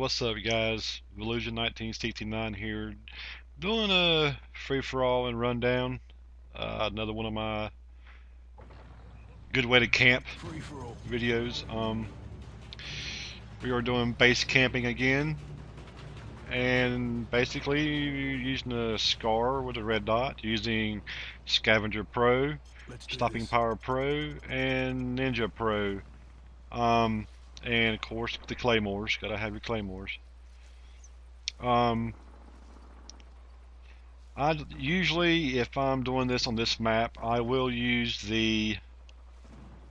What's up, guys? Illusion 1969 here, doing a free-for-all and rundown. Another one of my good way to camp videos. We are doing base camping again, and basically using a SCAR with a red dot, using Scavenger Pro, Stopping Power Pro, and Ninja Pro. Um, and of course the claymores. Gotta have your claymores. Um, I usually, if I'm doing this on this map, I will use the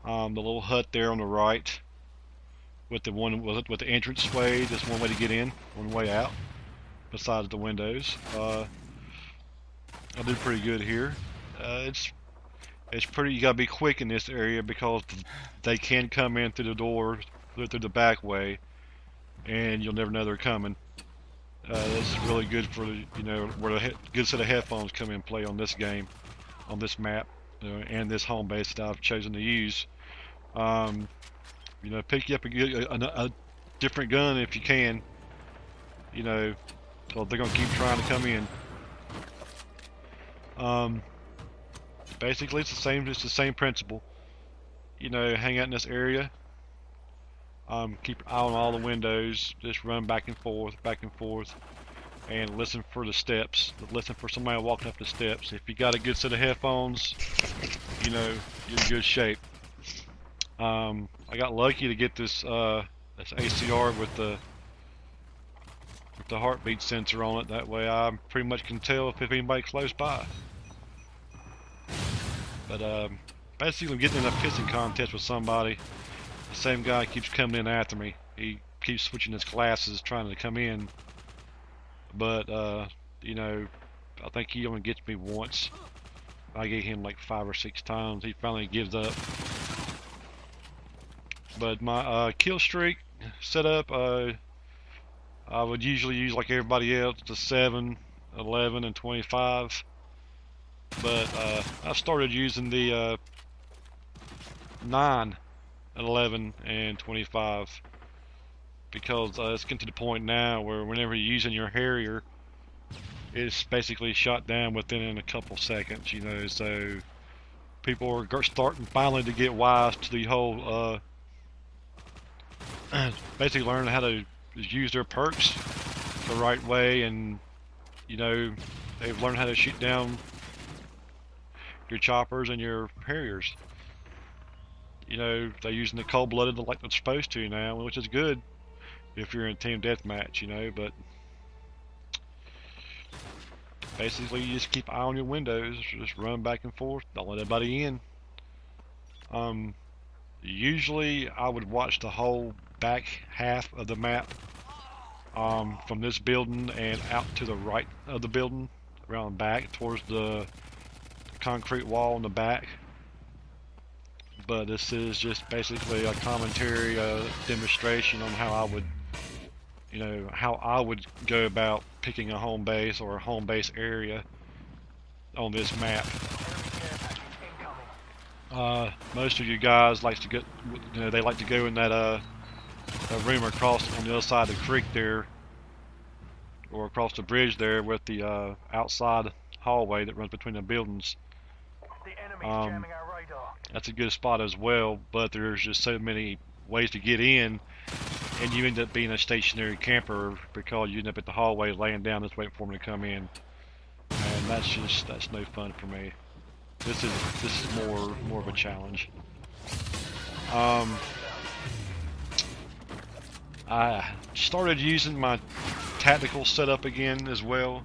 little hut there on the right with the entrance way. Just one way to get in, one way out. Besides the windows, I do pretty good here. It's pretty. You gotta be quick in this area because they can come in through the door, through the back way, and you'll never know they're coming. This is really good for where a good set of headphones come in play on this game, on this map, and this home base that I've chosen to use. Pick you up a different gun if you can. So they're gonna keep trying to come in. Basically, it's the same. It's the same principle. Hang out in this area. Keep your eye on all the windows. Just run back and forth, and listen for the steps. Listen for somebody walking up the steps. If you got a good set of headphones, you're in good shape. I got lucky to get this ACR with the heartbeat sensor on it. That way, I pretty much can tell if anybody close by. But basically, I'm getting in a pissing contest with somebody. The same guy keeps coming in after me. He keeps switching his classes, trying to come in. But I think he only gets me once. I gave him like 5 or 6 times. He finally gives up. But my kill streak setup, I would usually use, like everybody else, the 7, 11, and 25. But I started using the 9, 11, and 25 because it's getting to the point now where whenever you're using your Harrier, it's basically shot down within a couple seconds. So people are starting finally to get wise to the whole basically learn how to use their perks the right way, and they've learned how to shoot down your choppers and your Harriers. They're using the cold-blooded like they're supposed to now, which is good if you're in team deathmatch, but basically you just keep eye on your windows, just run back and forth, don't let anybody in. Usually I would watch the whole back half of the map, from this building and out to the right of the building, around back towards the concrete wall in the back. But this is just basically a commentary, demonstration on how I would go about picking a home base or a home base area on this map. Most of you guys like to get, they like to go in that room across on the other side of the creek there, or across the bridge there with the outside hallway that runs between the buildings. That's a good spot as well, but there's just so many ways to get in, and you end up being a stationary camper because you end up at the hallway laying down just waiting for them to come in, and that's no fun for me. This is more of a challenge. I started using my tactical setup again as well.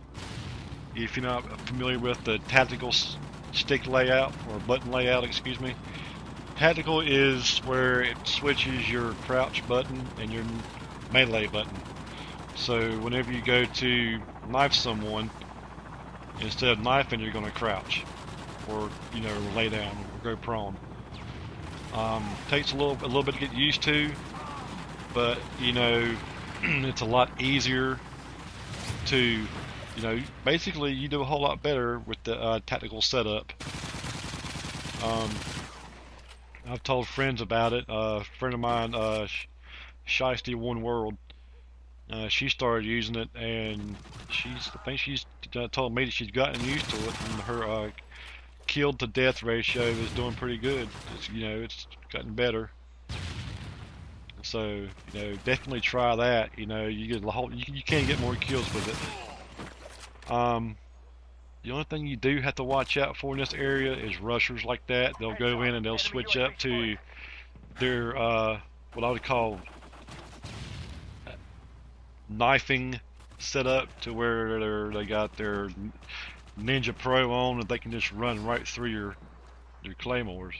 If you're not familiar with the tactical stick layout, or button layout, excuse me. Tactical is where it switches your crouch button and your melee button. So whenever you go to knife someone, instead of knifing, you're going to crouch, or lay down, or go prone. Takes a little bit to get used to, but it's a lot easier to basically you do a whole lot better with the tactical setup. I've told friends about it. A friend of mine, Shiesty One World, she started using it, and I think she's told me that she's gotten used to it, and her killed to death ratio is doing pretty good. It's gotten better. So, definitely try that. You get a whole, you can get more kills with it. The only thing you do have to watch out for in this area is rushers like that. They'll go in and they'll switch up to their what I would call knifing setup, to where they got their Ninja Pro on and they can just run right through your claymores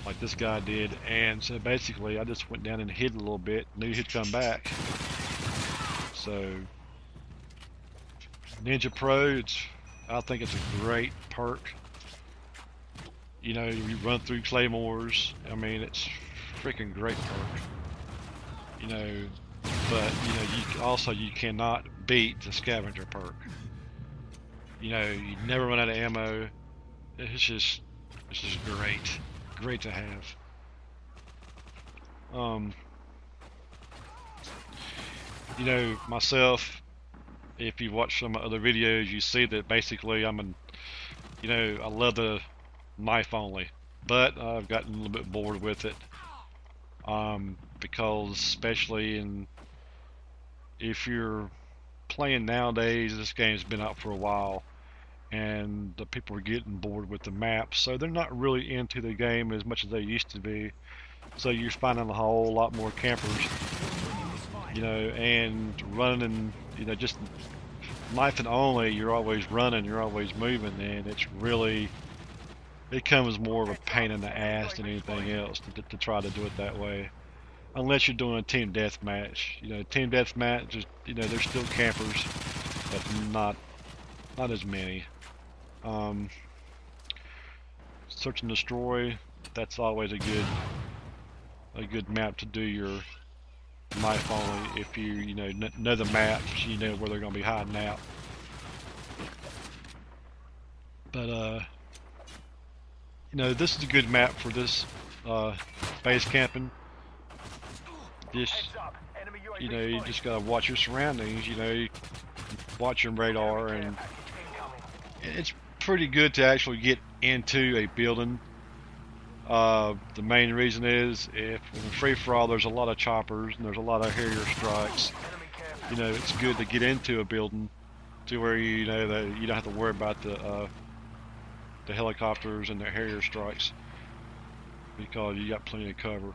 like this guy did. And so basically I just went down and hid a little bit, knew he'd come back. So Ninja Pro, I think it's a great perk. You run through claymores. I mean, it's freaking great perk. But you cannot beat the scavenger perk. You never run out of ammo. It's just great to have. Myself, if you watch some other videos, you see that basically I love the knife only, but I've gotten a little bit bored with it, because especially if you're playing nowadays, this game's been out for a while, and the people are getting bored with the maps, so they're not really into the game as much as they used to be. So you're finding a whole lot more campers, and running, just knifing only. You're always running, you're always moving, and it comes more of a pain in the ass than anything else to try to do it that way. Unless you're doing a team deathmatch. Team deathmatch, there's still campers, but not as many. Search and destroy, that's always a good map to do your knife only. If you know the maps, you know where they're gonna be hiding out. But this is a good map for this base camping. You just gotta watch your surroundings. Watch your radar, and it's pretty good to actually get into a building. The main reason is, if in free for all there's a lot of choppers and there's a lot of Harrier strikes, it's good to get into a building to where that you don't have to worry about the helicopters and the Harrier strikes, because you got plenty of cover.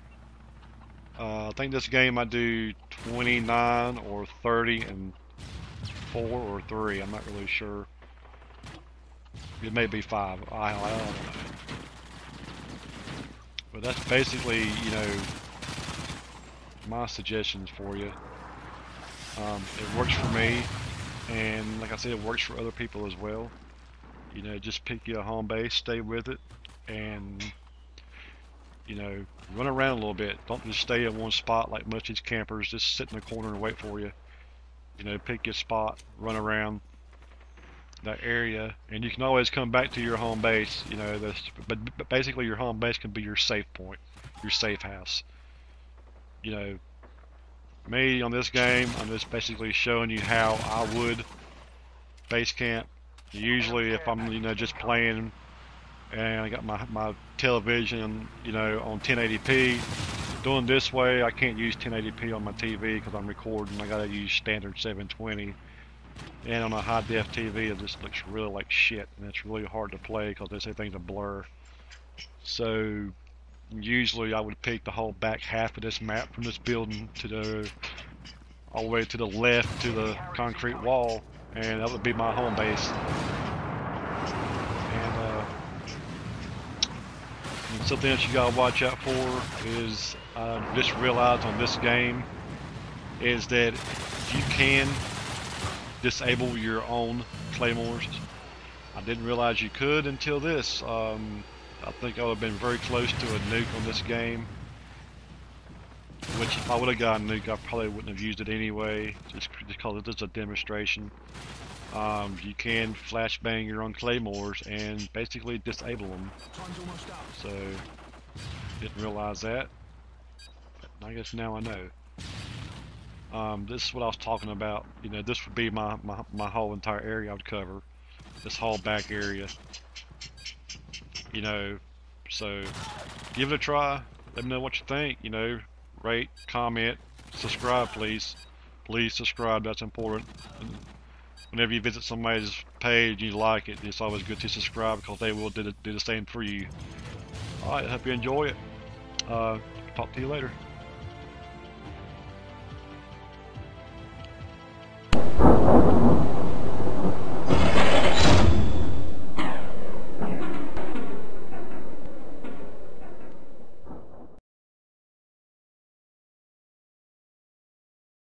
I think this game I do 29 or 30 and 4 or 3. I'm not really sure. It may be 5. I don't know. But that's basically, my suggestions for you. It works for me, and like I said, it works for other people as well. Just pick you a home base, stay with it, and run around a little bit. Don't just stay in one spot like most of these campers. Just sit in the corner and wait for you. Pick your spot, run around that area, and you can always come back to your home base. But basically your home base can be your safe point, your safe house. Me on this game, I'm just basically showing you how I would base camp. Usually, if I'm just playing and I got my television on 1080p, doing this way, I can't use 1080p on my TV because I'm recording. I gotta use standard 720. And on a high def TV, it just looks really like shit, and it's really hard to play because they say things are blur. So usually I would pick the whole back half of this map from this building all the way to the left to the concrete wall, and that would be my home base. And something that you gotta watch out for is, just realized on this game, is that you can disable your own claymores. I didn't realize you could until this. I think I would have been very close to a nuke on this game, which if I would have got a nuke, I probably wouldn't have used it anyway, just because it is a demonstration. You can flashbang your own claymores and basically disable them. So, didn't realize that. But I guess now I know. This is what I was talking about. You know, this would be my whole entire area I would cover. This whole back area. You know, so give it a try. Let me know what you think. You know, rate, comment, subscribe, please. Please subscribe. That's important. And whenever you visit somebody's page and you like it, it's always good to subscribe because they will do the same for you. All right, I hope you enjoy it. Talk to you later.